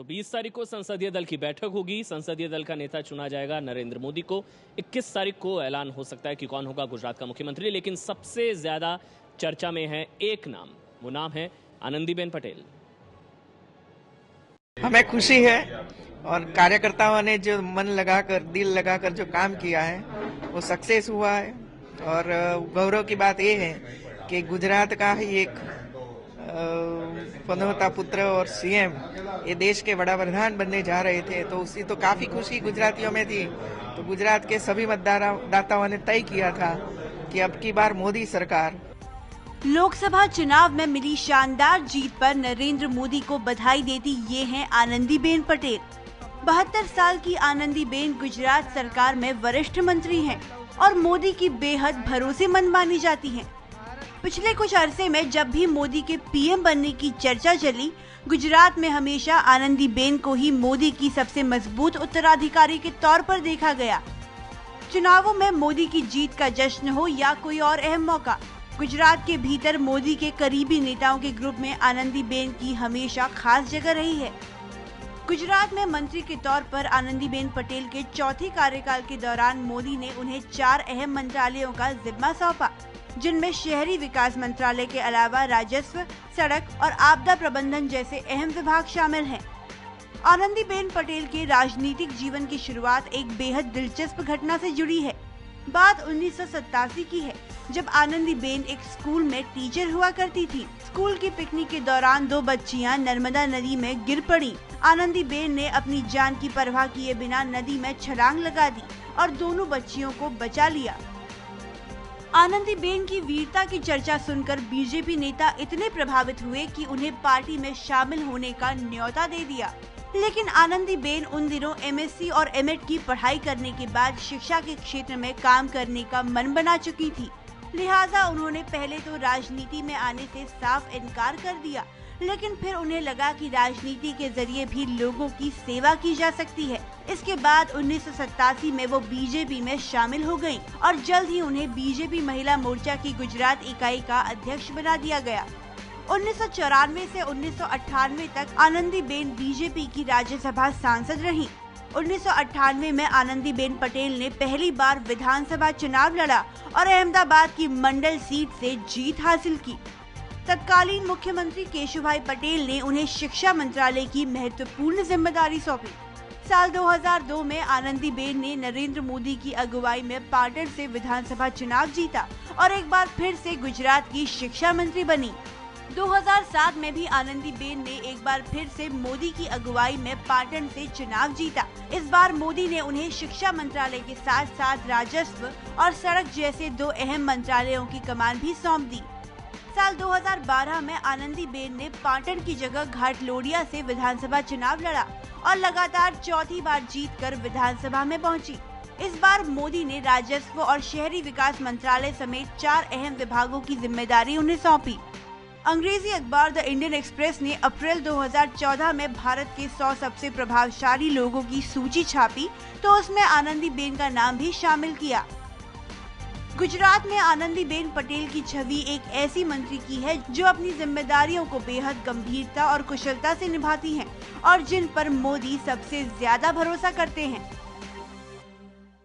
20 तारीख को संसदीय दल की बैठक होगी। संसदीय दल का नेता चुना जाएगा नरेंद्र मोदी को। 21 तारीख को ऐलान हो सकता है कि कौन होगा गुजरात का मुख्यमंत्री, लेकिन सबसे ज्यादा चर्चा में है एक नाम, वो नाम है आनंदीबेन पटेल। हमें खुशी है और कार्यकर्ताओं ने जो मन लगाकर, दिल लगाकर जो काम किया है वो सक्सेस हुआ है। और गौरव की बात ये है कि गुजरात का ही एक पनौता पुत्र और सीएम ये देश के बड़ा प्रधान बनने जा रहे थे, तो उसी तो काफी खुशी गुजरातियों में थी। तो गुजरात के सभी मतदाताओं ने तय किया था कि अब की बार मोदी सरकार। लोकसभा चुनाव में मिली शानदार जीत पर नरेंद्र मोदी को बधाई देती ये हैं आनंदीबेन पटेल। 72 साल की आनंदीबेन गुजरात सरकार में वरिष्ठ मंत्री हैं और मोदी की बेहद भरोसेमंद मानी जाती हैं। पिछले कुछ अरसे में जब भी मोदी के पीएम बनने की चर्चा चली, गुजरात में हमेशा आनंदीबेन को ही मोदी की सबसे मजबूत उत्तराधिकारी के तौर पर देखा गया। चुनावों में मोदी की जीत का जश्न हो या कोई और अहम मौका, गुजरात के भीतर मोदी के करीबी नेताओं के ग्रुप में आनंदीबेन की हमेशा खास जगह रही है। गुजरात में मंत्री के तौर पर आनंदीबेन पटेल के चौथे कार्यकाल के दौरान मोदी ने उन्हें 4 अहम मंत्रालयों का जिम्मा सौंपा, जिनमें शहरी विकास मंत्रालय के अलावा राजस्व, सड़क और आपदा प्रबंधन जैसे अहम विभाग शामिल हैं। आनंदीबेन पटेल के राजनीतिक जीवन की शुरुआत एक बेहद दिलचस्प घटना से जुड़ी है। बात 1987 की है, जब आनंदीबेन एक स्कूल में टीचर हुआ करती थी। स्कूल की पिकनिक के दौरान 2 बच्चियां नर्मदा नदी में गिर पड़ी। आनंदीबेन ने अपनी जान की परवाह किए बिना नदी में छलांग लगा दी और दोनों बच्चियों को बचा लिया। आनंदीबेन की वीरता की चर्चा सुनकर बीजेपी नेता इतने प्रभावित हुए कि उन्हें पार्टी में शामिल होने का न्योता दे दिया। लेकिन आनंदीबेन उन दिनों एमएससी और एमएड की पढ़ाई करने के बाद शिक्षा के क्षेत्र में काम करने का मन बना चुकी थी। लिहाजा उन्होंने पहले तो राजनीति में आने से साफ इनकार कर दिया, लेकिन फिर उन्हें लगा कि राजनीति के जरिए भी लोगों की सेवा की जा सकती है। इसके बाद 1987 में वो बीजेपी में शामिल हो गयीं और जल्द ही उन्हें बीजेपी महिला मोर्चा की गुजरात इकाई का अध्यक्ष बना दिया गया। 1994 से 1998 तक आनंदीबेन बीजेपी की राज्यसभा सांसद रहीं। 1998 में आनंदीबेन पटेल ने पहली बार विधानसभा चुनाव लड़ा और अहमदाबाद की मंडल सीट से जीत हासिल की। तत्कालीन मुख्यमंत्री केशुभाई पटेल ने उन्हें शिक्षा मंत्रालय की महत्वपूर्ण जिम्मेदारी सौंपी। साल 2002 में आनंदीबेन ने नरेंद्र मोदी की अगुवाई में पाटन से विधानसभा चुनाव जीता और एक बार फिर से गुजरात की शिक्षा मंत्री बनी। 2007 में भी आनंदीबेन ने एक बार फिर से मोदी की अगुवाई में पाटन से चुनाव जीता। इस बार मोदी ने उन्हें शिक्षा मंत्रालय के साथ साथ राजस्व और सड़क जैसे 2 अहम मंत्रालयों की कमान भी सौंप दी। साल 2012 में आनंदीबेन ने पाटन की जगह घाटलोडिया से विधानसभा चुनाव लड़ा और लगातार चौथी बार जीतकर विधानसभा में पहुंची। इस बार मोदी ने राजस्व और शहरी विकास मंत्रालय समेत 4 अहम विभागों की जिम्मेदारी उन्हें सौंपी। अंग्रेजी अखबार द इंडियन एक्सप्रेस ने अप्रैल 2014 में भारत के 100 सबसे प्रभावशाली लोगों की सूची छापी, तो उसमें आनंदीबेन का नाम भी शामिल किया। गुजरात में आनंदीबेन पटेल की छवि एक ऐसी मंत्री की है जो अपनी जिम्मेदारियों को बेहद गंभीरता और कुशलता से निभाती हैं और जिन पर मोदी सबसे ज्यादा भरोसा करते हैं।